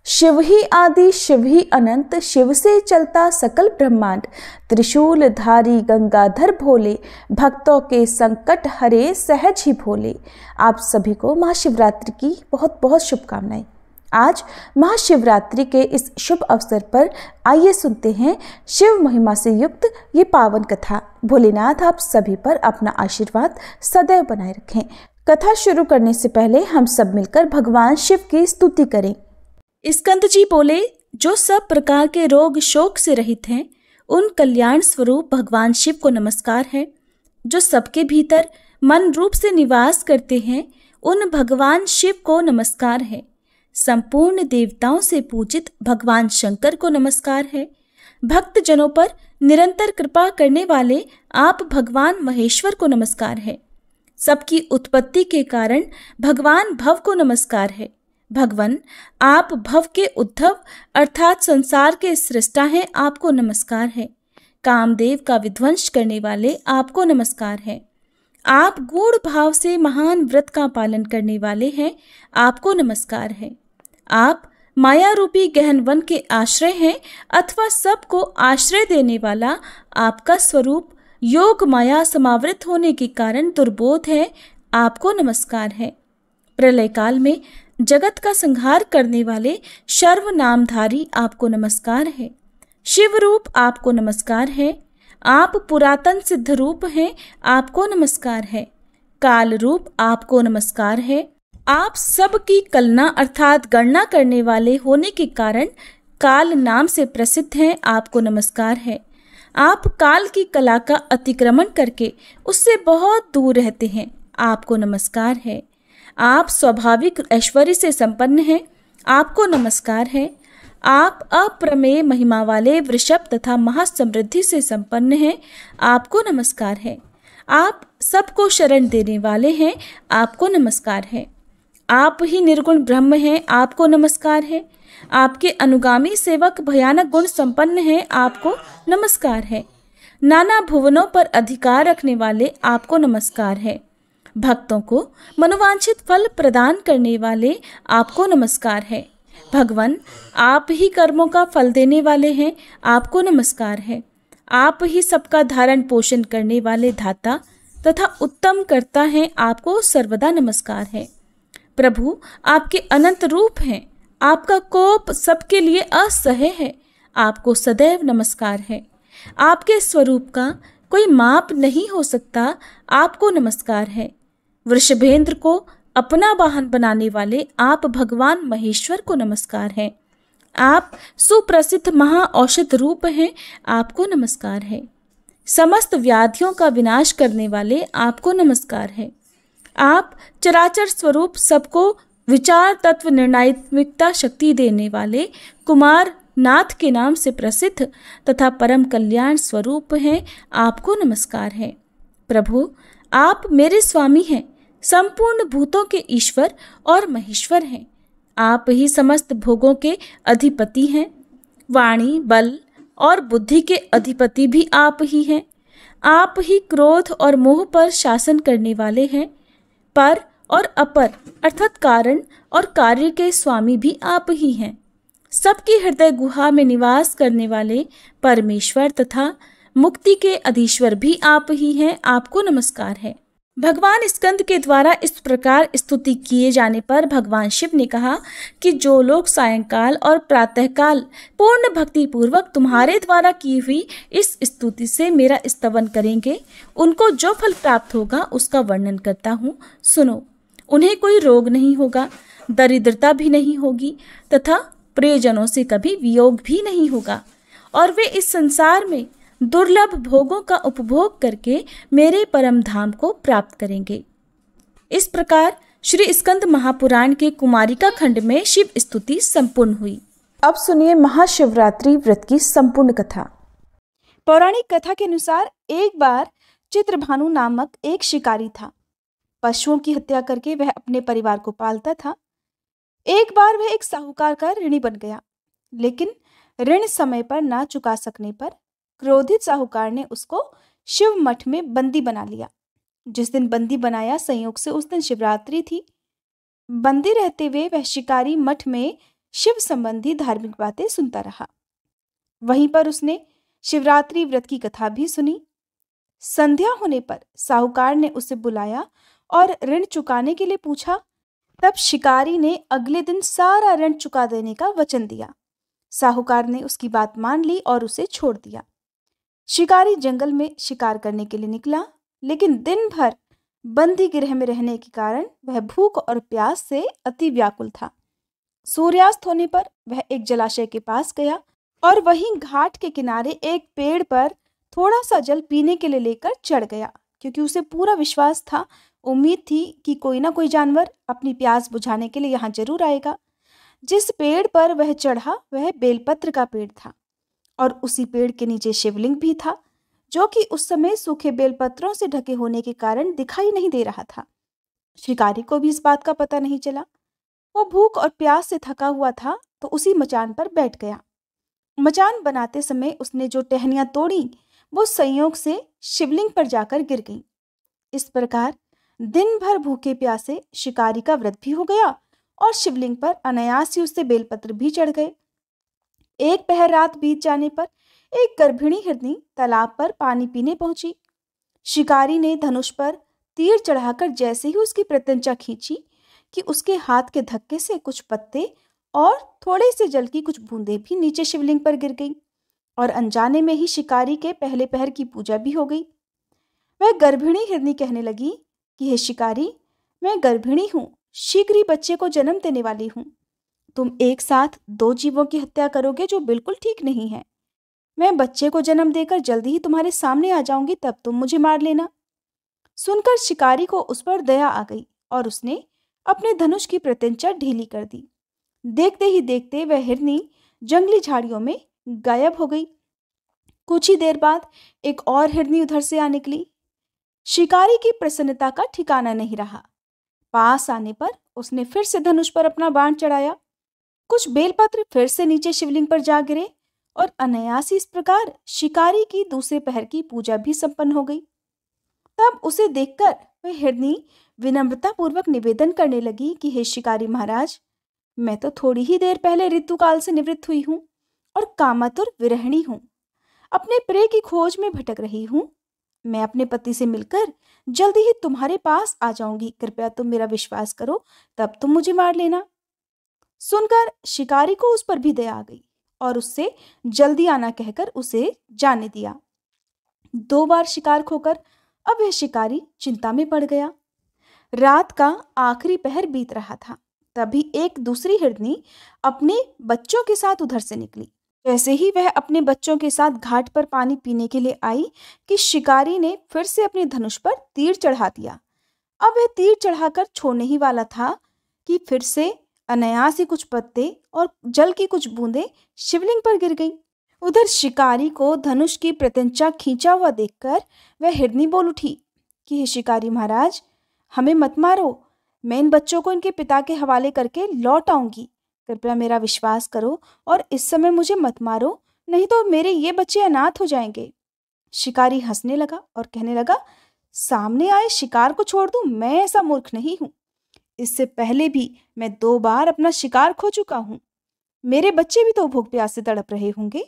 शिव ही आदि शिव ही अनंत, शिव से चलता सकल ब्रह्मांड। त्रिशूल धारी गंगाधर भोले, भक्तों के संकट हरे सहज ही भोले। आप सभी को महाशिवरात्रि की बहुत बहुत शुभकामनाएं। आज महाशिवरात्रि के इस शुभ अवसर पर आइए सुनते हैं शिव महिमा से युक्त ये पावन कथा। भोलेनाथ आप सभी पर अपना आशीर्वाद सदैव बनाए रखें। कथा शुरू करने से पहले हम सब मिलकर भगवान शिव की स्तुति करें। स्कंद जी बोले, जो सब प्रकार के रोग शोक से रहित हैं, उन कल्याण स्वरूप भगवान शिव को नमस्कार है। जो सबके भीतर मन रूप से निवास करते हैं, उन भगवान शिव को नमस्कार है। संपूर्ण देवताओं से पूजित भगवान शंकर को नमस्कार है। भक्त जनों पर निरंतर कृपा करने वाले आप भगवान महेश्वर को नमस्कार है। सबकी उत्पत्ति के कारण भगवान भव को नमस्कार है। भगवान आप भव के उद्धव अर्थात संसार के सृष्टा हैं, आपको नमस्कार है। कामदेव का विध्वंस करने वाले आपको नमस्कार है। आप गूढ़ भाव से महान व्रत का पालन करने वाले हैं, आपको नमस्कार है। आप माया रूपी गहन वन के आश्रय हैं अथवा सबको आश्रय देने वाला आपका स्वरूप योग माया समावृत होने के कारण दुर्बोध है, आपको नमस्कार है। प्रलय काल में जगत का संहार करने वाले सर्व नामधारी आपको नमस्कार है। शिव रूप आपको नमस्कार है। आप पुरातन सिद्ध रूप हैं, आपको नमस्कार है। काल रूप आपको नमस्कार है। आप सबकी कलना अर्थात गणना करने वाले होने के कारण काल नाम से प्रसिद्ध हैं, आपको नमस्कार है। आप काल की कला का अतिक्रमण करके उससे बहुत दूर रहते हैं, आपको नमस्कार है। आप स्वाभाविक ऐश्वर्य से संपन्न हैं, आपको नमस्कार है। आप अप्रमेय महिमा वाले वृषभ तथा महासमृद्धि से संपन्न हैं, आपको नमस्कार है। आप सबको शरण देने वाले हैं, आपको नमस्कार है। आप ही निर्गुण ब्रह्म हैं, आपको नमस्कार है। आपके अनुगामी सेवक भयानक गुण संपन्न हैं, आपको नमस्कार है। नाना भुवनों पर अधिकार रखने वाले आपको नमस्कार है। भक्तों को मनोवांछित फल प्रदान करने वाले आपको नमस्कार है। भगवान आप ही कर्मों का फल देने वाले हैं, आपको नमस्कार है। आप ही सबका धारण पोषण करने वाले धाता तथा उत्तम कर्ता हैं, आपको सर्वदा नमस्कार है। प्रभु आपके अनंत रूप हैं, आपका कोप सबके लिए असह्य है, आपको सदैव नमस्कार है। आपके स्वरूप का कोई माप नहीं हो सकता, आपको नमस्कार है। वृषभेंद्र को अपना वाहन बनाने वाले आप भगवान महेश्वर को नमस्कार है। आप सुप्रसिद्ध महाऔषध रूप हैं, आपको नमस्कार है। समस्त व्याधियों का विनाश करने वाले आपको नमस्कार है। आप चराचर स्वरूप सबको विचार तत्व निर्णायित्मिकता शक्ति देने वाले कुमार नाथ के नाम से प्रसिद्ध तथा परम कल्याण स्वरूप हैं, आपको नमस्कार है। प्रभु आप मेरे स्वामी हैं, संपूर्ण भूतों के ईश्वर और महेश्वर हैं। आप ही समस्त भोगों के अधिपति हैं। वाणी बल और बुद्धि के अधिपति भी आप ही हैं। आप ही क्रोध और मोह पर शासन करने वाले हैं। पर और अपर अर्थात कारण और कार्य के स्वामी भी आप ही हैं। सबकी हृदय गुहा में निवास करने वाले परमेश्वर तथा मुक्ति के अधीश्वर भी आप ही हैं, आपको नमस्कार है। भगवान स्कंद के द्वारा इस प्रकार स्तुति किए जाने पर भगवान शिव ने कहा कि जो लोग सायंकाल और प्रातःकाल पूर्ण भक्ति पूर्वक तुम्हारे द्वारा की हुई इस स्तुति से मेरा स्तवन करेंगे, उनको जो फल प्राप्त होगा उसका वर्णन करता हूँ, सुनो। उन्हें कोई रोग नहीं होगा, दरिद्रता भी नहीं होगी तथा प्रियजनों से कभी वियोग भी नहीं होगा, और वे इस संसार में दुर्लभ भोगों का उपभोग करके मेरे परम धाम को प्राप्त करेंगे। इस प्रकार श्री स्कंद महापुराण के कुमारिका खंड में शिव स्तुति संपूर्ण हुई। अब सुनिए महाशिवरात्रि व्रत की संपूर्ण कथा। पौराणिक कथा के अनुसार एक बार चित्रभानु नामक एक शिकारी था। पशुओं की हत्या करके वह अपने परिवार को पालता था। एक बार वह एक साहूकार का ऋणी बन गया, लेकिन ऋण समय पर ना चुका सकने पर क्रोधित साहूकार ने उसको शिव मठ में बंदी बना लिया। जिस दिन बंदी बनाया, संयोग से उस दिन शिवरात्रि थी। बंदी रहते हुए वह शिकारी मठ में शिव संबंधी धार्मिक बातें सुनता रहा। वहीं पर उसने शिवरात्रि व्रत की कथा भी सुनी। संध्या होने पर साहूकार ने उसे बुलाया और ऋण चुकाने के लिए पूछा। तब शिकारी ने अगले दिन सारा ऋण चुका देने का वचन दिया। साहूकार ने उसकी बात मान ली और उसे छोड़ दिया। शिकारी जंगल में शिकार करने के लिए निकला, लेकिन दिन भर बंदी गृह में रहने के कारण वह भूख और प्यास से अति व्याकुल था। सूर्यास्त होने पर वह एक जलाशय के पास गया और वहीं घाट के किनारे एक पेड़ पर थोड़ा सा जल पीने के लिए लेकर चढ़ गया, क्योंकि उसे पूरा विश्वास था, उम्मीद थी कि कोई ना कोई जानवर अपनी प्यास बुझाने के लिए यहाँ जरूर आएगा। जिस पेड़ पर वह चढ़ा वह बेलपत्र का पेड़ था और उसी पेड़ के नीचे शिवलिंग भी था, जो कि उस समय सूखे बेलपत्रों से ढके होने के कारण दिखाई नहीं दे रहा था। शिकारी को भी इस बात का पता नहीं चला। वो भूख और प्यास से थका हुआ था तो उसी मचान पर बैठ गया। मचान बनाते समय उसने जो टहनियां तोड़ी वो संयोग से शिवलिंग पर जाकर गिर गईं। इस प्रकार दिन भर भूखे प्यासे शिकारी का व्रत भी हो गया और शिवलिंग पर अनायास ही उससे बेलपत्र भी चढ़ गए। एक पहर रात बीत जाने पर एक गर्भिणी हिरनी तालाब पर पानी पीने पहुंची। शिकारी ने धनुष पर तीर चढ़ाकर जैसे ही उसकी प्रत्यंचा खींची कि उसके हाथ के धक्के से कुछ पत्ते और थोड़े से जल की कुछ बूंदें भी नीचे शिवलिंग पर गिर गईं और अनजाने में ही शिकारी के पहले पहर की पूजा भी हो गई। वह गर्भिणी हिरनी कहने लगी कि हे शिकारी, मैं गर्भिणी हूँ, शीघ्र ही बच्चे को जन्म देने वाली हूँ। तुम एक साथ दो जीवों की हत्या करोगे जो बिल्कुल ठीक नहीं है। मैं बच्चे को जन्म देकर जल्दी ही तुम्हारे सामने आ जाऊंगी, तब तुम मुझे मार लेना। सुनकर शिकारी को उस पर दया आ गई और उसने अपने धनुष की प्रत्यंचा ढीली कर दी। देखते ही देखते वह हिरनी जंगली झाड़ियों में गायब हो गई। कुछ ही देर बाद एक और हिरनी उधर से आ निकली। शिकारी की प्रसन्नता का ठिकाना नहीं रहा। पास आने पर उसने फिर से धनुष पर अपना बाण चढ़ाया। कुछ बेलपत्र फिर से नीचे शिवलिंग पर जा गिरे और अनायास इस प्रकार शिकारी की दूसरे पहर की पूजा भी संपन्न हो गई। तब उसे देखकर वह हिरनी विनम्रता पूर्वक निवेदन करने लगी कि हे शिकारी महाराज, मैं तो थोड़ी ही देर पहले ऋतुकाल से निवृत्त हुई हूँ और कामातुर विरहिणी हूँ। अपने प्रिय की खोज में भटक रही हूँ। मैं अपने पति से मिलकर जल्दी ही तुम्हारे पास आ जाऊंगी। कृपया तुम मेरा विश्वास करो, तब तुम मुझे मार लेना। सुनकर शिकारी को उस पर भी दया आ गई और उससे जल्दी आना कहकर उसे जाने दिया। 2 बार शिकार खोकर अब वह शिकारी चिंता में पड़ गया। रात का आखिरी पहर बीत रहा था। तभी एक दूसरी हिरनी अपने बच्चों के साथ उधर से निकली। जैसे ही वह अपने बच्चों के साथ घाट पर पानी पीने के लिए आई कि शिकारी ने फिर से अपने धनुष पर तीर चढ़ा दिया। अब वह तीर चढ़ाकर छोड़ने ही वाला था कि फिर से अनायास ही कुछ पत्ते और जल की कुछ बूंदें शिवलिंग पर गिर गईं। उधर शिकारी को धनुष की प्रत्यंचा खींचा हुआ देखकर वह हिरनी बोल उठी कि हे शिकारी महाराज, हमें मत मारो। मैं इन बच्चों को इनके पिता के हवाले करके लौट आऊंगी। कृपया मेरा विश्वास करो और इस समय मुझे मत मारो, नहीं तो मेरे ये बच्चे अनाथ हो जाएंगे। शिकारी हंसने लगा और कहने लगा, सामने आए शिकार को छोड़ दूं? मैं ऐसा मूर्ख नहीं हूं। इससे पहले भी मैं 2 बार अपना शिकार खो चुका हूं। मेरे बच्चे भी तो भूख प्यास से तड़प रहे होंगे।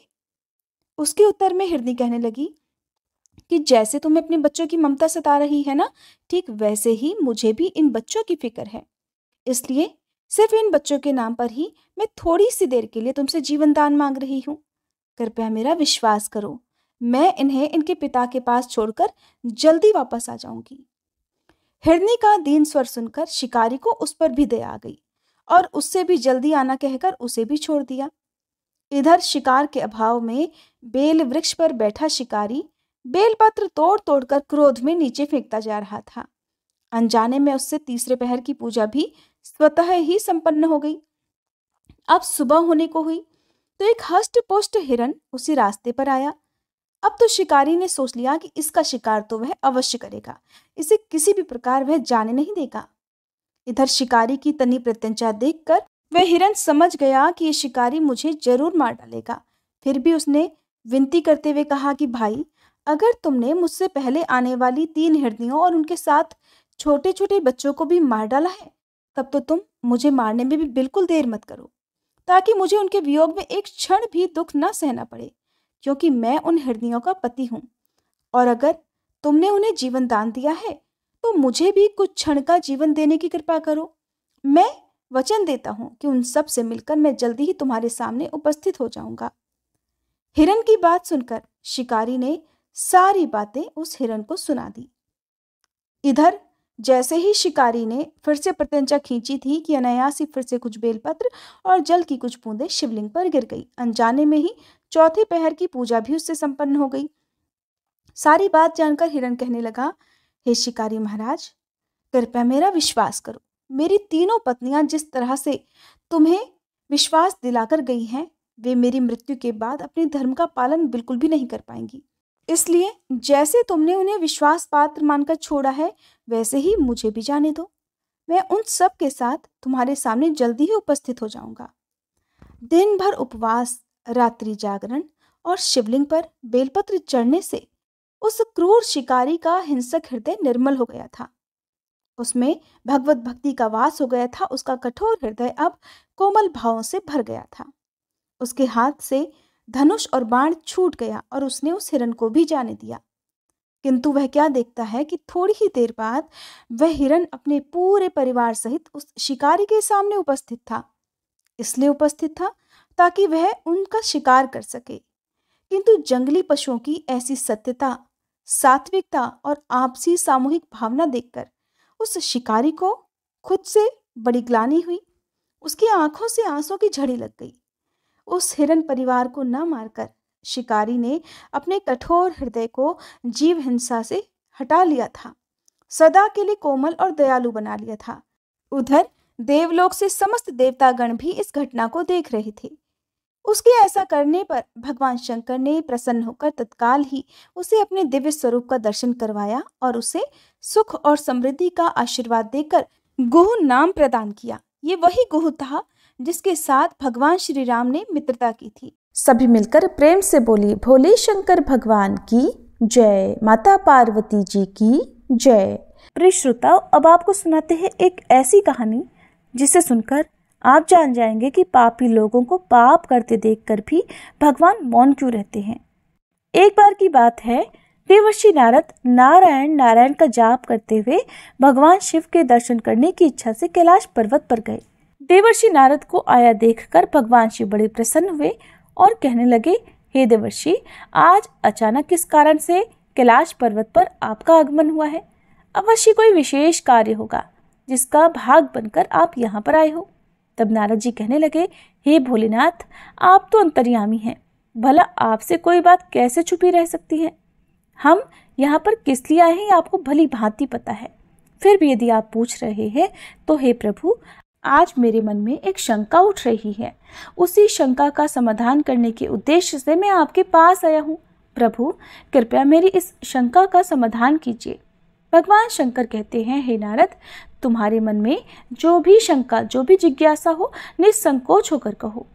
उसके उत्तर में हिरनी कहने लगी कि जैसे तुम्हें अपने बच्चों की ममता सता रही है ना, ठीक वैसे ही मुझे भी इन बच्चों की फिक्र है। इसलिए सिर्फ इन बच्चों के नाम पर ही मैं थोड़ी सी देर के लिए तुमसे जीवन दान मांग रही हूँ। कृपया मेरा विश्वास करो, मैं इन्हें इनके पिता के पास छोड़कर जल्दी वापस आ जाऊंगी। हिरनी का दीन स्वर सुनकर शिकारी को उस पर भी दया आ गई और उससे भी जल्दी आना कहकर उसे भी छोड़ दिया। इधर शिकार के अभाव में बेल वृक्ष पर बैठा शिकारी बेलपत्र तोड़ तोड़कर क्रोध में नीचे फेंकता जा रहा था। अनजाने में उससे तीसरे पहर की पूजा भी स्वतः ही संपन्न हो गई। अब सुबह होने को हुई तो एक हष्ट पुष्ट हिरन उसी रास्ते पर आया। अब तो शिकारी ने सोच लिया कि इसका शिकार तो वह अवश्य करेगा, इसे किसी भी प्रकार वह जाने नहीं देगा। इधर शिकारी की तनी प्रत्यंचा देखकर वह हिरन समझ गया कि ये शिकारी मुझे जरूर मार डालेगा। फिर भी उसने विनती करते हुए कहा कि भाई, अगर तुमने मुझसे पहले आने वाली 3 हिरनियों और उनके साथ छोटे छोटे बच्चों को भी मार डाला है, तब तो तुम मुझे मारने में भी बिल्कुल देर मत करो। ताकि मुझे उनके वियोग में एक क्षण भी दुख न सहना पड़े, क्योंकि मैं उन हिरनियों का पति हूँ। और अगर तुमने उन्हें जीवन दान दिया है तो मुझे भी कुछ क्षण का जीवन देने की कृपा करो। मैं वचन देता हूँ कि उन सब से मिलकर मैं जल्दी ही तुम्हारे सामने उपस्थित हो जाऊंगा। हिरन की बात सुनकर शिकारी ने सारी बातें उस हिरन को सुना दी। इधर जैसे ही शिकारी ने फिर से प्रत्यंचा खींची थी कि अनायास ही फिर से कुछ बेलपत्र और जल की कुछ बूंदें शिवलिंग पर गिर गई। अनजाने में ही चौथे पहर की पूजा भी उससे संपन्न हो गई। सारी बात जानकर हिरन कहने लगा, हे शिकारी महाराज, कृपया मेरा विश्वास करो। मेरी तीनों पत्नियां जिस तरह से तुम्हें विश्वास दिलाकर गई हैं, वे मेरी मृत्यु के बाद अपने धर्म का पालन बिल्कुल भी नहीं कर पाएंगी। इसलिए जैसे तुमने उन्हें विश्वास पात्र मानकर छोड़ा है, वैसे ही मुझे भी जाने दो। मैं उन सब के साथ तुम्हारे सामने जल्दी ही उपस्थित हो जाऊंगा। दिन भर उपवास, रात्रि जागरण और शिवलिंग पर बेलपत्र चढ़ने से उस क्रूर शिकारी का हिंसक हृदय निर्मल हो गया था। उसमें भगवत भक्ति का वास हो गया था। उसका कठोर हृदय अब कोमल भावों से भर गया था। उसके हाथ से धनुष और बाण छूट गया और उसने उस हिरन को भी जाने दिया। किंतु वह क्या देखता है कि थोड़ी ही देर बाद वह हिरन अपने पूरे परिवार सहित उस शिकारी के सामने उपस्थित था। इसलिए उपस्थित था ताकि वह उनका शिकार कर सके। किंतु जंगली पशुओं की ऐसी सत्यता, सात्विकता और आपसी सामूहिक भावना देखकर उस शिकारी को खुद से बड़ी ग्लानि हुई। उसकी आंखों से आंसू की झड़ी लग गई। उस हिरन परिवार को न मारकर शिकारी ने अपने कठोर हृदय को जीव हिंसा से हटा लिया था, सदा के लिए कोमल और दयालु बना लिया था। उधर देवलोक से समस्त देवतागण भी इस घटना को देख रहे थे। उसके ऐसा करने पर भगवान शंकर ने प्रसन्न होकर तत्काल ही उसे अपने दिव्य स्वरूप का दर्शन करवाया और उसे सुख और समृद्धि का आशीर्वाद देकर गुह नाम प्रदान किया। ये वही गुह था जिसके साथ भगवान श्री राम ने मित्रता की थी। सभी मिलकर प्रेम से बोली, भोले शंकर भगवान की जय, माता पार्वती जी की जय। प्रिय श्रोताओ, अब आपको सुनाते हैं एक ऐसी कहानी जिसे सुनकर आप जान जाएंगे कि पापी लोगों को पाप करते देखकर भी भगवान मौन क्यों रहते हैं। एक बार की बात है, देवर्षि नारद नारायण नारायण का जाप करते हुए भगवान शिव के दर्शन करने की इच्छा से कैलाश पर्वत पर गए। देवर्षि नारद को आया देखकर भगवान शिव बड़े प्रसन्न हुए और कहने लगे, हे देवर्षि, आज अचानक किस कारण से कैलाश पर्वत पर आपका आगमन हुआ है? अवश्य कोई विशेष कार्य होगा जिसका भाग बनकर आप यहाँ पर आए हो। तब नारद जी कहने लगे, हे भोलेनाथ, आप तो अंतर्यामी हैं, भला आपसे कोई बात कैसे छुपी रह सकती है? हम यहाँ पर किस लिए आए हैं आपको भली भांति पता है। फिर भी यदि आप पूछ रहे हैं तो हे प्रभु, आज मेरे मन में एक शंका उठ रही है। उसी शंका का समाधान करने के उद्देश्य से मैं आपके पास आया हूँ। प्रभु, कृपया मेरी इस शंका का समाधान कीजिए। भगवान शंकर कहते हैं, हे नारद, तुम्हारे मन में जो भी शंका, जो भी जिज्ञासा हो, निसंकोच होकर कहो।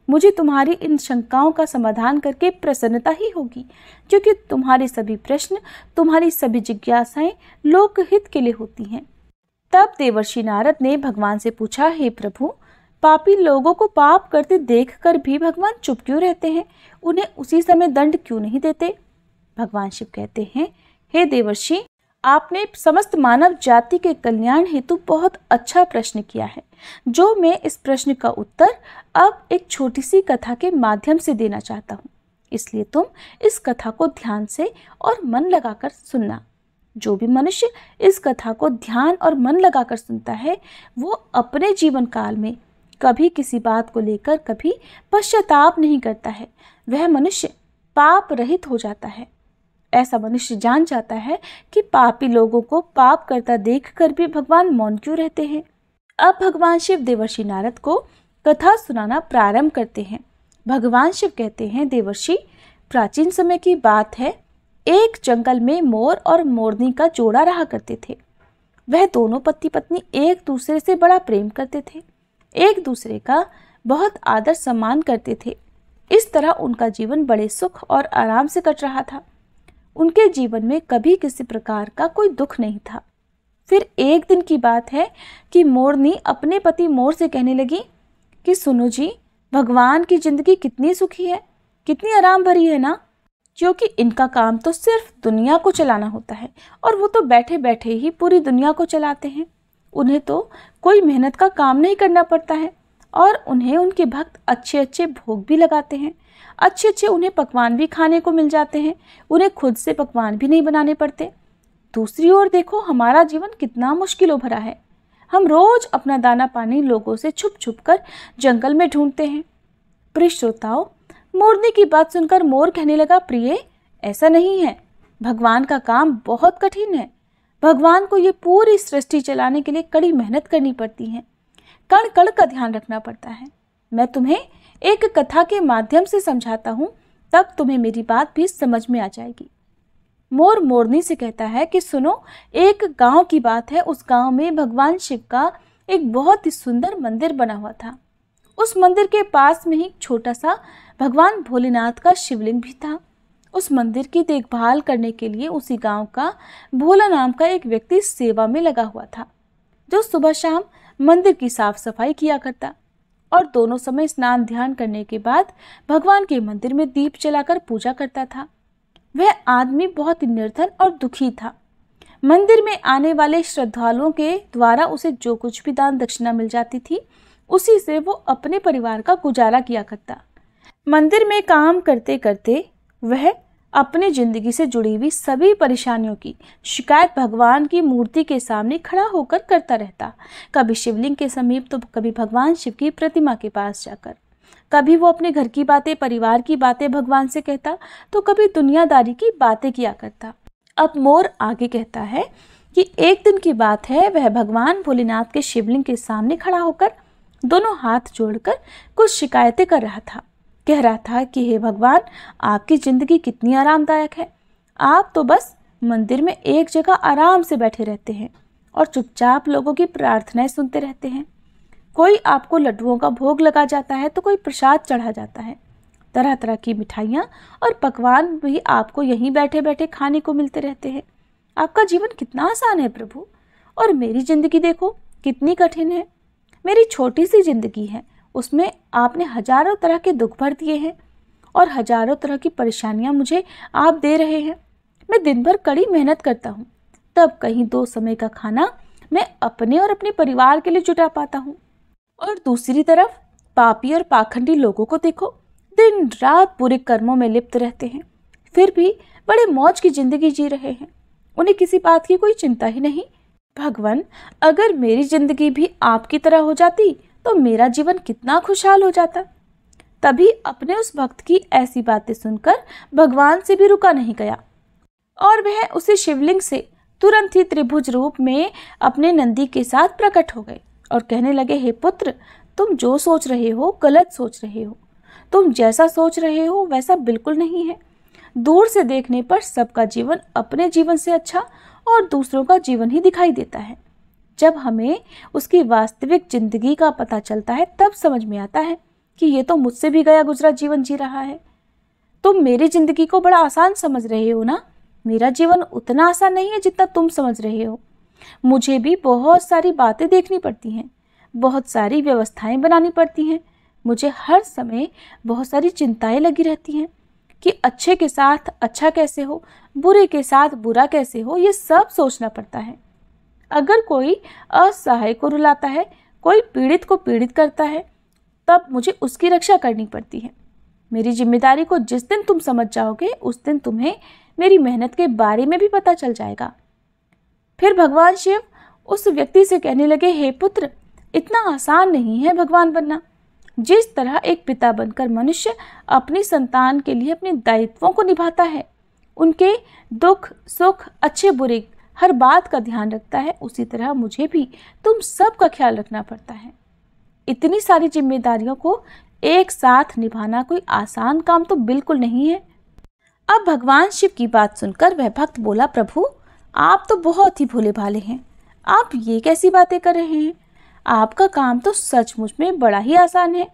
मुझे तुम्हारी इन शंकाओं का समाधान करके प्रसन्नता ही होगी, क्योंकि तुम्हारे सभी प्रश्न, तुम्हारी सभी जिज्ञासाएं लोकहित के लिए होती हैं। तब देवर्षि नारद ने भगवान से पूछा, हे प्रभु, पापी लोगों को पाप करते देखकर भी भगवान चुप क्यों रहते हैं? उन्हें उसी समय दंड क्यों नहीं देते? भगवान शिव कहते हैं, हे देवर्षि, आपने समस्त मानव जाति के कल्याण हेतु बहुत अच्छा प्रश्न किया है, जो मैं इस प्रश्न का उत्तर अब एक छोटी सी कथा के माध्यम से देना चाहता हूँ। इसलिए तुम इस कथा को ध्यान से और मन लगाकर सुनना। जो भी मनुष्य इस कथा को ध्यान और मन लगाकर सुनता है, वो अपने जीवन काल में कभी किसी बात को लेकर कभी पश्चाताप नहीं करता है। वह मनुष्य पाप रहित हो जाता है। ऐसा मनुष्य जान जाता है कि पापी लोगों को पाप करता देखकर भी भगवान मौन क्यों रहते हैं। अब भगवान शिव देवर्षि नारद को कथा सुनाना प्रारंभ करते हैं। भगवान शिव कहते हैं, देवर्षि, प्राचीन समय की बात है, एक जंगल में मोर और मोरनी का जोड़ा रहा करते थे। वह दोनों पति पत्नी एक दूसरे से बड़ा प्रेम करते थे, एक दूसरे का बहुत आदर सम्मान करते थे। इस तरह उनका जीवन बड़े सुख और आराम से कट रहा था। उनके जीवन में कभी किसी प्रकार का कोई दुख नहीं था। फिर एक दिन की बात है कि मोरनी अपने पति मोर से कहने लगी कि सुनो जी, भगवान की जिंदगी कितनी सुखी है, कितनी आराम भरी है ना, क्योंकि इनका काम तो सिर्फ दुनिया को चलाना होता है और वो तो बैठे बैठे ही पूरी दुनिया को चलाते हैं। उन्हें तो कोई मेहनत का काम नहीं करना पड़ता है और उन्हें उनके भक्त अच्छे अच्छे भोग भी लगाते हैं, अच्छे अच्छे उन्हें पकवान भी खाने को मिल जाते हैं, उन्हें खुद से पकवान भी नहीं बनाने पड़ते। दूसरी ओर देखो, हमारा जीवन कितना मुश्किलों भरा है। हम रोज अपना दाना पानी लोगों से छुप छुप कर जंगल में ढूंढते हैं। प्रिय श्रोताओ, मोरनी की बात सुनकर मोर कहने लगा, प्रिय ऐसा नहीं है, भगवान का काम बहुत कठिन है। भगवान को ये पूरी सृष्टि चलाने के लिए कड़ी मेहनत करनी पड़ती है, कण कण का ध्यान रखना पड़ता है। मैं तुम्हें एक कथा के माध्यम से समझाता हूँ, तब तुम्हें मेरी बात भी समझ में आ जाएगी। मोर मोरनी से कहता है कि सुनो, एक गांव की बात है। उस गांव में भगवान शिव का एक बहुत ही सुंदर मंदिर बना हुआ था। उस मंदिर के पास में ही एक छोटा सा भगवान भोलेनाथ का शिवलिंग भी था। उस मंदिर की देखभाल करने के लिए उसी गांव का भोला नाम का एक व्यक्ति सेवा में लगा हुआ था, जो सुबह शाम मंदिर की साफ सफाई किया करता और दोनों समय स्नान ध्यान करने के बाद भगवान के मंदिर में दीप जलाकर पूजा करता था। वह आदमी बहुत ही निर्धन और दुखी था। मंदिर में आने वाले श्रद्धालुओं के द्वारा उसे जो कुछ भी दान दक्षिणा मिल जाती थी, उसी से वो अपने परिवार का गुजारा किया करता। मंदिर में काम करते करते वह अपनी जिंदगी से जुड़ी हुई सभी परेशानियों की शिकायत भगवान की मूर्ति के सामने खड़ा होकर करता रहता। कभी शिवलिंग के समीप तो कभी भगवान शिव की प्रतिमा के पास जाकर। कभी वो अपने घर की बातें, परिवार की बातें भगवान से कहता, तो कभी दुनियादारी की बातें किया करता। अब मोर आगे कहता है कि एक दिन की बात है, वह भगवान भोलेनाथ के शिवलिंग के सामने खड़ा होकर दोनों हाथ जोड़कर कुछ शिकायतें कर रहा था। कह रहा था कि हे भगवान, आपकी जिंदगी कितनी आरामदायक है। आप तो बस मंदिर में एक जगह आराम से बैठे रहते हैं और चुपचाप लोगों की प्रार्थनाएं सुनते रहते हैं। कोई आपको लड्डुओं का भोग लगा जाता है तो कोई प्रसाद चढ़ा जाता है। तरह तरह की मिठाइयाँ और पकवान भी आपको यहीं बैठे बैठे खाने को मिलते रहते हैं। आपका जीवन कितना आसान है प्रभु, और मेरी ज़िंदगी देखो कितनी कठिन है। मेरी छोटी सी ज़िंदगी है, उसमें आपने हजारों तरह के दुख भर दिए हैं और हजारों तरह की परेशानियां मुझे आप दे रहे हैं। मैं दिन भर कड़ी मेहनत करता हूँ, तब कहीं 2 समय का खाना मैं अपने और अपने परिवार के लिए जुटा पाता हूँ। और दूसरी तरफ पापी और पाखंडी लोगों को देखो, दिन रात बुरे कर्मों में लिप्त रहते हैं, फिर भी बड़े मौज की जिंदगी जी रहे हैं। उन्हें किसी बात की कोई चिंता ही नहीं। भगवान, अगर मेरी जिंदगी भी आपकी तरह हो जाती तो मेरा जीवन कितना खुशहाल हो जाता। तभी अपने उस भक्त की ऐसी बातें सुनकर भगवान से भी रुका नहीं गया और वह उसी शिवलिंग से तुरंत ही त्रिभुज रूप में अपने नंदी के साथ प्रकट हो गए और कहने लगे, हे पुत्र, तुम जो सोच रहे हो गलत सोच रहे हो। तुम जैसा सोच रहे हो वैसा बिल्कुल नहीं है। दूर से देखने पर सबका जीवन अपने जीवन से अच्छा और दूसरों का जीवन ही दिखाई देता है। जब हमें उसकी वास्तविक जिंदगी का पता चलता है तब समझ में आता है कि ये तो मुझसे भी गया गुजरा जीवन जी रहा है। तुम मेरी जिंदगी को बड़ा आसान समझ रहे हो ना। मेरा जीवन उतना आसान नहीं है जितना तुम समझ रहे हो। मुझे भी बहुत सारी बातें देखनी पड़ती हैं, बहुत सारी व्यवस्थाएं बनानी पड़ती हैं। मुझे हर समय बहुत सारी चिंताएं लगी रहती हैं कि अच्छे के साथ अच्छा कैसे हो, बुरे के साथ बुरा कैसे हो, ये सब सोचना पड़ता है। अगर कोई असहाय को रुलाता है, कोई पीड़ित को पीड़ित करता है, तब मुझे उसकी रक्षा करनी पड़ती है। मेरी जिम्मेदारी को जिस दिन तुम समझ जाओगे उस दिन तुम्हें मेरी मेहनत के बारे में भी पता चल जाएगा। फिर भगवान शिव उस व्यक्ति से कहने लगे, हे पुत्र, इतना आसान नहीं है भगवान बनना। जिस तरह एक पिता बनकर मनुष्य अपनी संतान के लिए अपने दायित्वों को निभाता है, उनके दुख सुख अच्छे बुरे हर बात का ध्यान रखता है, उसी तरह मुझे भी तुम सब का ख्याल रखना पड़ता है। इतनी सारी जिम्मेदारियों को एक साथ निभाना कोई आसान काम तो बिल्कुल नहीं है। अब भगवान शिव की बात सुनकर वह भक्त बोला, प्रभु, आप तो बहुत ही भोले भाले हैं। आप ये कैसी बातें कर रहे हैं? आपका काम तो सचमुच में बड़ा ही आसान है।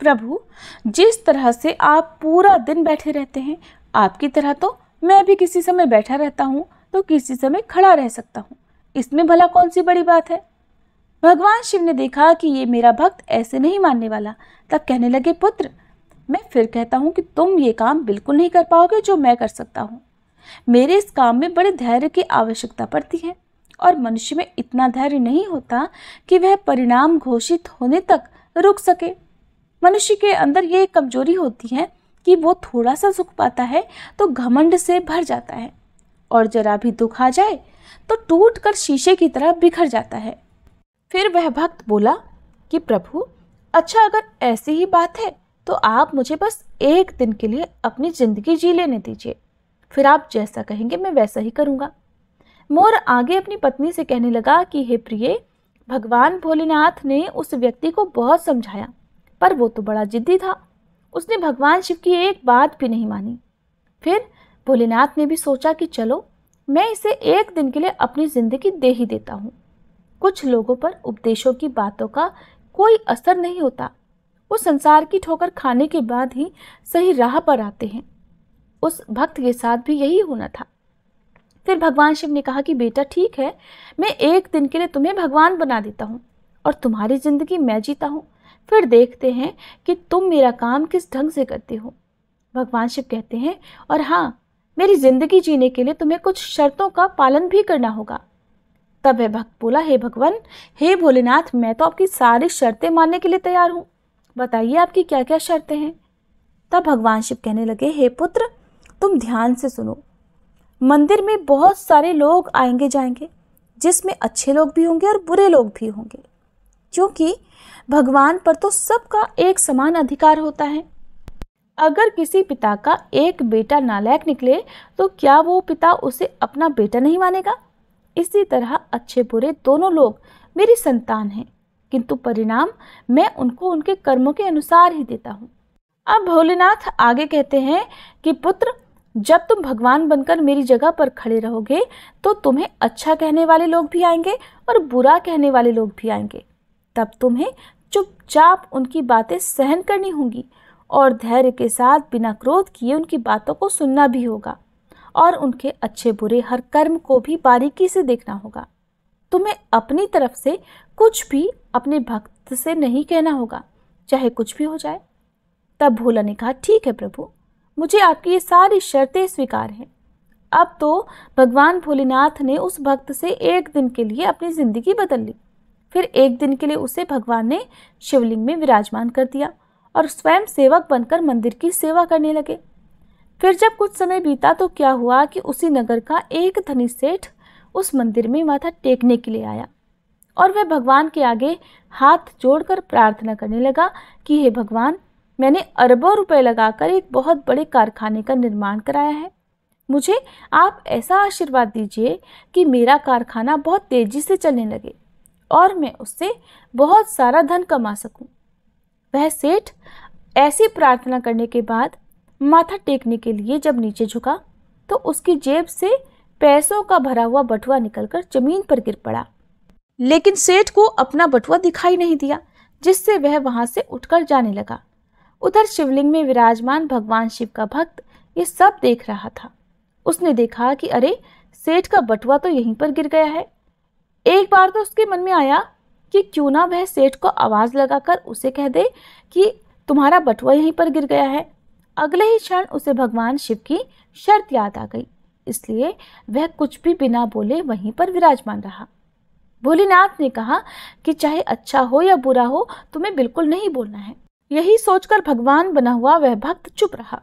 प्रभु, जिस तरह से आप पूरा दिन बैठे रहते हैं, आपकी तरह तो मैं भी किसी समय बैठा रहता हूँ तो किसी समय खड़ा रह सकता हूँ। इसमें भला कौन सी बड़ी बात है? भगवान शिव ने देखा कि ये मेरा भक्त ऐसे नहीं मानने वाला, तब कहने लगे, पुत्र मैं फिर कहता हूँ कि तुम ये काम बिल्कुल नहीं कर पाओगे जो मैं कर सकता हूँ। मेरे इस काम में बड़े धैर्य की आवश्यकता पड़ती है और मनुष्य में इतना धैर्य नहीं होता कि वह परिणाम घोषित होने तक रुक सके। मनुष्य के अंदर ये कमजोरी होती है कि वो थोड़ा सा सुख पाता है तो घमंड से भर जाता है और जरा भी दुख आ जाए तो टूटकर शीशे की तरह बिखर जाता है। फिर वह भक्त बोला कि प्रभु, अच्छा अगर ऐसी ही बात है तो आप मुझे बस एक दिन के लिए अपनी जिंदगी जी लेने दीजिए, फिर आप जैसा कहेंगे मैं वैसा ही करूँगा। मोर आगे अपनी पत्नी से कहने लगा कि हे प्रिय, भगवान भोलेनाथ ने उस व्यक्ति को बहुत समझाया पर वो तो बड़ा जिद्दी था, उसने भगवान शिव की एक बात भी नहीं मानी। फिर भोलेनाथ ने भी सोचा कि चलो मैं इसे एक दिन के लिए अपनी जिंदगी दे ही देता हूँ। कुछ लोगों पर उपदेशों की बातों का कोई असर नहीं होता, वो संसार की ठोकर खाने के बाद ही सही राह पर आते हैं। उस भक्त के साथ भी यही होना था। फिर भगवान शिव ने कहा कि बेटा ठीक है, मैं एक दिन के लिए तुम्हें भगवान बना देता हूँ और तुम्हारी जिंदगी मैं जीता हूँ, फिर देखते हैं कि तुम मेरा काम किस ढंग से करते हो। भगवान शिव कहते हैं, और हाँ, मेरी जिंदगी जीने के लिए तुम्हें कुछ शर्तों का पालन भी करना होगा। तब वह भक्त बोला, हे भगवान, हे भोलेनाथ, मैं तो आपकी सारी शर्तें मानने के लिए तैयार हूँ, बताइए आपकी क्या क्या शर्तें हैं। तब भगवान शिव कहने लगे, हे पुत्र, तुम ध्यान से सुनो। मंदिर में बहुत सारे लोग आएंगे जाएंगे, जिसमें अच्छे लोग भी होंगे और बुरे लोग भी होंगे, क्योंकि भगवान पर तो सबका एक समान अधिकार होता है। अगर किसी पिता का एक बेटा नालायक निकले तो क्या वो पिता उसे अपना बेटा नहीं मानेगा? इसी तरह अच्छे बुरे दोनों लोग मेरी संतान हैं, किंतु परिणाम मैं उनको उनके कर्मों के अनुसार ही देता हूँ। अब भोलेनाथ आगे कहते हैं कि पुत्र, जब तुम भगवान बनकर मेरी जगह पर खड़े रहोगे तो तुम्हें अच्छा कहने वाले लोग भी आएंगे और बुरा कहने वाले लोग भी आएंगे। तब तुम्हें चुपचाप उनकी बातें सहन करनी होंगी और धैर्य के साथ बिना क्रोध किए उनकी बातों को सुनना भी होगा और उनके अच्छे बुरे हर कर्म को भी बारीकी से देखना होगा। तुम्हें अपनी तरफ से कुछ भी अपने भक्त से नहीं कहना होगा, चाहे कुछ भी हो जाए। तब भोला ने कहा, ठीक है प्रभु, मुझे आपकी ये सारी शर्तें स्वीकार हैं। अब तो भगवान भोलेनाथ ने उस भक्त से एक दिन के लिए अपनी जिंदगी बदल ली। फिर एक दिन के लिए उसे भगवान ने शिवलिंग में विराजमान कर दिया और स्वयं सेवक बनकर मंदिर की सेवा करने लगे। फिर जब कुछ समय बीता तो क्या हुआ कि उसी नगर का एक धनी सेठ उस मंदिर में माथा टेकने के लिए आया और वह भगवान के आगे हाथ जोड़कर प्रार्थना करने लगा कि हे भगवान, मैंने अरबों रुपए लगाकर एक बहुत बड़े कारखाने का निर्माण कराया है, मुझे आप ऐसा आशीर्वाद दीजिए कि मेरा कारखाना बहुत तेजी से चलने लगे और मैं उससे बहुत सारा धन कमा सकूं। वह सेठ ऐसी प्रार्थना करने के बाद माथा टेकने के लिए जब नीचे झुका तो उसकी जेब से पैसों का भरा हुआ बटुआ निकलकर जमीन पर गिर पड़ा, लेकिन सेठ को अपना बटुआ दिखाई नहीं दिया, जिससे वह वहां से उठकर जाने लगा। उधर शिवलिंग में विराजमान भगवान शिव का भक्त ये सब देख रहा था। उसने देखा कि अरे, सेठ का बटुआ तो यहीं पर गिर गया है। एक बार तो उसके मन में आया कि क्यों ना वह सेठ को आवाज लगाकर उसे कह दे कि तुम्हारा बटुआ यहीं पर गिर गया है। अगले ही क्षण उसे भगवान शिव की शर्त याद आ गई, इसलिए वह कुछ भी बिना बोले वहीं पर विराजमान रहा। भोलेनाथ ने कहा कि चाहे अच्छा हो या बुरा हो, तुम्हें बिल्कुल नहीं बोलना है। यही सोचकर भगवान बना हुआ वह भक्त चुप रहा।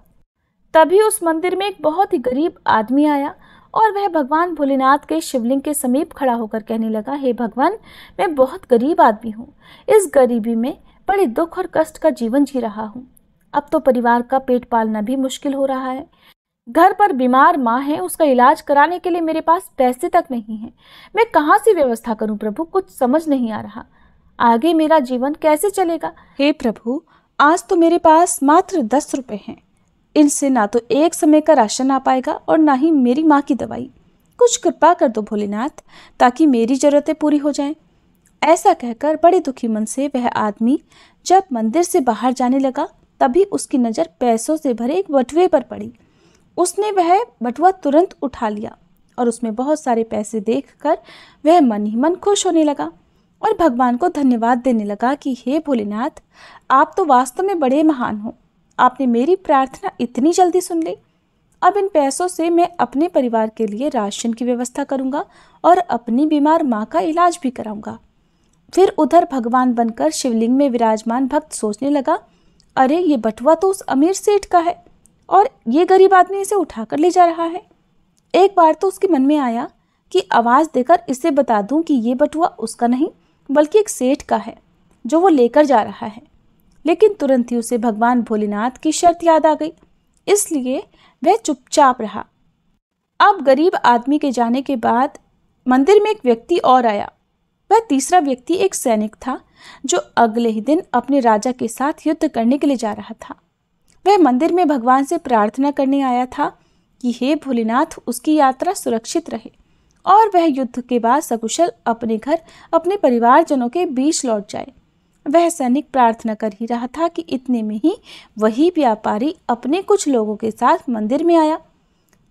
तभी उस मंदिर में एक बहुत ही गरीब आदमी आया और वह भगवान भोलेनाथ के शिवलिंग के समीप खड़ा होकर कहने लगा, हे भगवान, मैं बहुत गरीब आदमी हूँ। इस गरीबी में बड़े दुख और कष्ट का जीवन जी रहा हूँ। अब तो परिवार का पेट पालना भी मुश्किल हो रहा है। घर पर बीमार माँ है, उसका इलाज कराने के लिए मेरे पास पैसे तक नहीं है। मैं कहाँ से व्यवस्था करूँ प्रभु, कुछ समझ नहीं आ रहा। आगे मेरा जीवन कैसे चलेगा? हे प्रभु, आज तो मेरे पास मात्र 10 रुपए हैं। इनसे ना तो एक समय का राशन आ पाएगा और ना ही मेरी माँ की दवाई। कुछ कृपा कर दो भोलेनाथ, ताकि मेरी जरूरतें पूरी हो जाएं। ऐसा कहकर बड़े दुखी मन से वह आदमी जब मंदिर से बाहर जाने लगा, तभी उसकी नज़र पैसों से भरे एक बटुए पर पड़ी। उसने वह बटुआ तुरंत उठा लिया और उसमें बहुत सारे पैसे देखकर वह मन ही मन खुश होने लगा। और भगवान को धन्यवाद देने लगा कि हे भोलेनाथ, आप तो वास्तव में बड़े महान हो। आपने मेरी प्रार्थना इतनी जल्दी सुन ली। अब इन पैसों से मैं अपने परिवार के लिए राशन की व्यवस्था करूंगा और अपनी बीमार माँ का इलाज भी कराऊंगा। फिर उधर भगवान बनकर शिवलिंग में विराजमान भक्त सोचने लगा, अरे ये बटुआ तो उस अमीर सेठ का है और ये गरीब आदमी इसे उठाकर ले जा रहा है। एक बार तो उसके मन में आया कि आवाज़ देकर इसे बता दूं कि ये बटुआ उसका नहीं बल्कि एक सेठ का है जो वो लेकर जा रहा है। लेकिन तुरंत ही उसे भगवान भोलेनाथ की शर्त याद आ गई, इसलिए वह चुपचाप रहा। अब गरीब आदमी के जाने के बाद मंदिर में एक व्यक्ति और आया। वह तीसरा व्यक्ति एक सैनिक था जो अगले ही दिन अपने राजा के साथ युद्ध करने के लिए जा रहा था। वह मंदिर में भगवान से प्रार्थना करने आया था कि हे भोलेनाथ, उसकी यात्रा सुरक्षित रहे और वह युद्ध के बाद सकुशल अपने घर अपने परिवारजनों के बीच लौट जाए। वह सैनिक प्रार्थना कर ही रहा था कि इतने में ही वही व्यापारी अपने कुछ लोगों के साथ मंदिर में आया,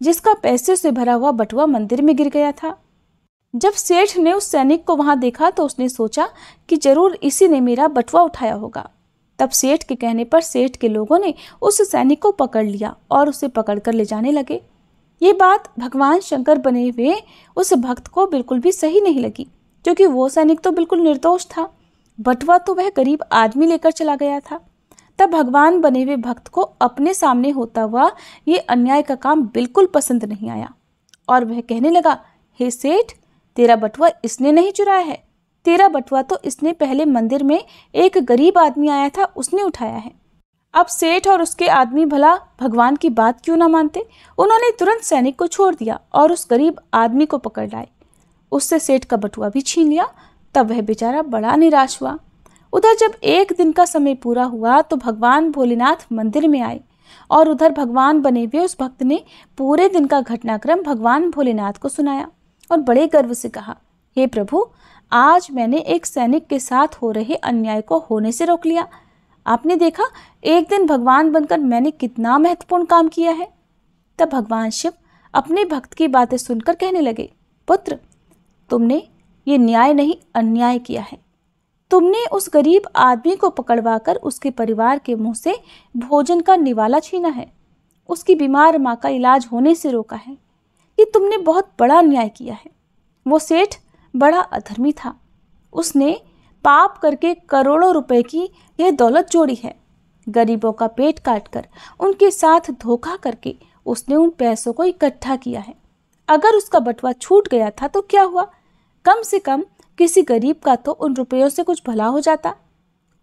जिसका पैसे से भरा हुआ बटुआ मंदिर में गिर गया था। जब सेठ ने उस सैनिक को वहां देखा तो उसने सोचा कि जरूर इसी ने मेरा बटुआ उठाया होगा। तब सेठ के कहने पर सेठ के लोगों ने उस सैनिक को पकड़ लिया और उसे पकड़कर ले जाने लगे। ये बात भगवान शंकर बने हुए उस भक्त को बिल्कुल भी सही नहीं लगी, क्योंकि वो सैनिक तो बिल्कुल निर्दोष था। बटुआ तो वह गरीब आदमी लेकर चला गया था। तब भगवान बने हुए भक्त को अपने सामने होता हुआ ये अन्याय का काम बिल्कुल पसंद नहीं आया और वह कहने लगा, हे सेठ, तेरा बटुआ इसने नहीं चुराया है। तेरा बटुआ तो इसने पहले मंदिर में एक गरीब आदमी आया था, उसने उठाया है। अब सेठ और उसके आदमी भला भगवान की बात क्यों ना मानते। उन्होंने तुरंत सैनिक को छोड़ दिया और उस गरीब आदमी को पकड़ लाए। उससे सेठ का बटुआ भी छीन लिया। तब वह बेचारा बड़ा निराश हुआ। उधर जब एक दिन का समय पूरा हुआ तो भगवान भोलेनाथ मंदिर में आए और उधर भगवान बने हुए उस भक्त ने पूरे दिन का घटनाक्रम भगवान भोलेनाथ को सुनाया और बड़े गर्व से कहा, हे प्रभु, आज मैंने एक सैनिक के साथ हो रहे अन्याय को होने से रोक लिया। आपने देखा, एक दिन भगवान बनकर मैंने कितना महत्वपूर्ण काम किया है। तब भगवान शिव अपने भक्त की बातें सुनकर कहने लगे, पुत्र, तुमने ये न्याय नहीं अन्याय किया है। तुमने उस गरीब आदमी को पकड़वाकर उसके परिवार के मुंह से भोजन का निवाला छीना है, उसकी बीमार माँ का इलाज होने से रोका है। ये तुमने बहुत बड़ा अन्याय किया है। वो सेठ बड़ा अधर्मी था। उसने पाप करके करोड़ों रुपए की यह दौलत जोड़ी है। गरीबों का पेट काटकर उनके साथ धोखा करके उसने उन पैसों को इकट्ठा किया है। अगर उसका बटुआ छूट गया था तो क्या हुआ, कम से कम किसी गरीब का तो उन रुपयों से कुछ भला हो जाता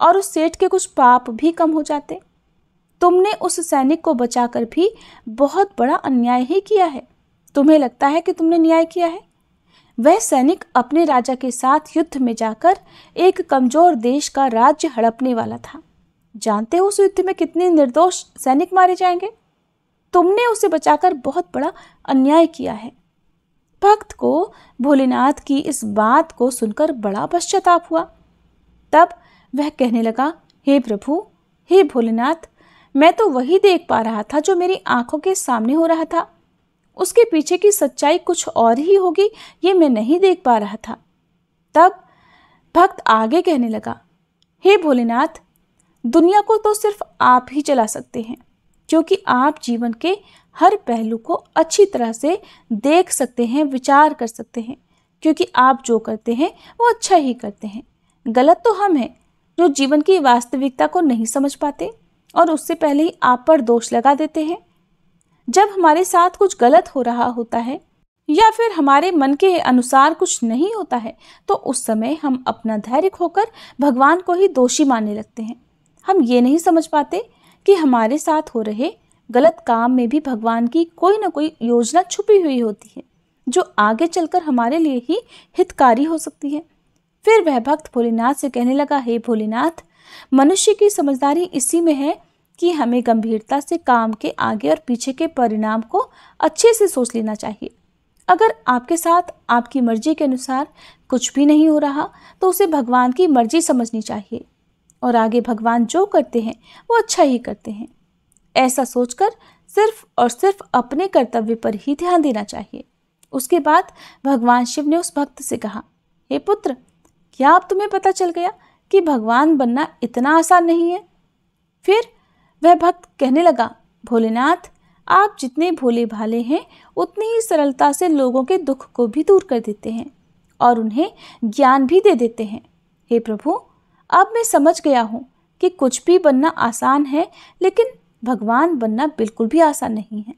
और उस सेठ के कुछ पाप भी कम हो जाते। तुमने उस सैनिक को बचाकर भी बहुत बड़ा अन्याय ही किया है। तुम्हें लगता है कि तुमने न्याय किया है। वह सैनिक अपने राजा के साथ युद्ध में जाकर एक कमजोर देश का राज्य हड़पने वाला था। जानते हो उस युद्ध में कितने निर्दोष सैनिक मारे जाएंगे। तुमने उसे बचाकर बहुत बड़ा अन्याय किया है। भक्त को भोलेनाथ की इस बात को सुनकर बड़ा पश्चाताप हुआ। तब वह कहने लगा, हे प्रभु, हे भोलेनाथ, मैं तो वही देख पा रहा था जो मेरी आंखों के सामने हो रहा था। उसके पीछे की सच्चाई कुछ और ही होगी, ये मैं नहीं देख पा रहा था। तब भक्त आगे कहने लगा, हे भोलेनाथ, दुनिया को तो सिर्फ आप ही चला सकते हैं, क्योंकि आप जीवन के हर पहलू को अच्छी तरह से देख सकते हैं, विचार कर सकते हैं, क्योंकि आप जो करते हैं वो अच्छा ही करते हैं। गलत तो हम हैं जो जीवन की वास्तविकता को नहीं समझ पाते और उससे पहले ही आप पर दोष लगा देते हैं। जब हमारे साथ कुछ गलत हो रहा होता है या फिर हमारे मन के अनुसार कुछ नहीं होता है तो उस समय हम अपना धैर्य खोकर भगवान को ही दोषी मानने लगते हैं। हम ये नहीं समझ पाते कि हमारे साथ हो रहे गलत काम में भी भगवान की कोई ना कोई योजना छुपी हुई होती है जो आगे चलकर हमारे लिए ही हितकारी हो सकती है। फिर वह भक्त भोलेनाथ से कहने लगा, हे भोलेनाथ, मनुष्य की समझदारी इसी में है कि हमें गंभीरता से काम के आगे और पीछे के परिणाम को अच्छे से सोच लेना चाहिए। अगर आपके साथ आपकी मर्जी के अनुसार कुछ भी नहीं हो रहा तो उसे भगवान की मर्जी समझनी चाहिए और आगे भगवान जो करते हैं वो अच्छा ही करते हैं। ऐसा सोचकर सिर्फ और सिर्फ अपने कर्तव्य पर ही ध्यान देना चाहिए। उसके बाद भगवान शिव ने उस भक्त से कहा, हे पुत्र, क्या अब तुम्हें पता चल गया कि भगवान बनना इतना आसान नहीं है? फिर वह भक्त कहने लगा, भोलेनाथ, आप जितने भोले भाले हैं उतनी ही सरलता से लोगों के दुख को भी दूर कर देते हैं और उन्हें ज्ञान भी दे देते हैं। हे प्रभु, अब मैं समझ गया हूँ कि कुछ भी बनना आसान है, लेकिन भगवान बनना बिल्कुल भी आसान नहीं है।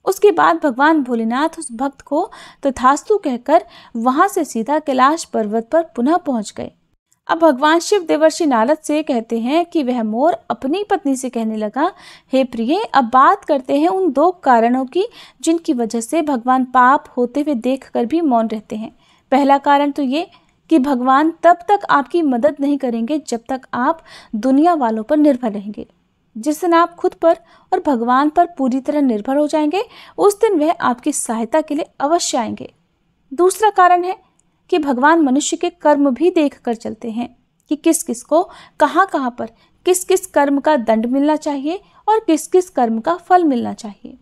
उसके बाद भगवान भोलेनाथ उस भक्त को तथास्तु कहकर वहां से सीधा कैलाश पर्वत पर पुनः पहुंच गए। अब भगवान शिव देवर्षि नारद से कहते हैं कि वह मोर अपनी पत्नी से कहने लगा, हे प्रिय, अब बात करते हैं उन 2 कारणों की जिनकी वजह से भगवान पाप होते हुए देखकर भी मौन रहते हैं। पहला कारण तो ये कि भगवान तब तक आपकी मदद नहीं करेंगे जब तक आप दुनिया वालों पर निर्भर रहेंगे। जिस दिन आप खुद पर और भगवान पर पूरी तरह निर्भर हो जाएंगे, उस दिन वह आपकी सहायता के लिए अवश्य आएंगे। दूसरा कारण है कि भगवान मनुष्य के कर्म भी देख कर चलते हैं कि किस किस को कहाँ कहाँ पर किस किस कर्म का दंड मिलना चाहिए और किस किस कर्म का फल मिलना चाहिए।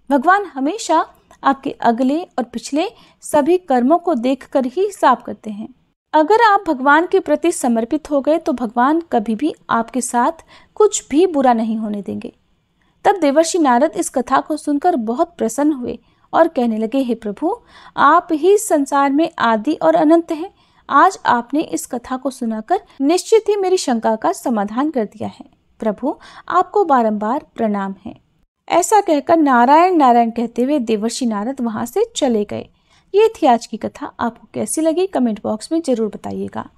भगवान हमेशा आपके अगले और पिछले सभी कर्मों को देखकर ही हिसाब करते हैं। अगर आप भगवान के प्रति समर्पित हो गए तो भगवान कभी भी आपके साथ कुछ भी बुरा नहीं होने देंगे। तब देवर्षि नारद इस कथा को सुनकर बहुत प्रसन्न हुए और कहने लगे, हे प्रभु, आप ही संसार में आदि और अनंत हैं। आज आपने इस कथा को सुनाकर निश्चित ही मेरी शंका का समाधान कर दिया है। प्रभु, आपको बारंबार प्रणाम है। ऐसा कहकर नारायण नारायण कहते हुए देवर्षि नारद वहां से चले गए। ये थी आज की कथा। आपको कैसी लगी कमेंट बॉक्स में जरूर बताइएगा।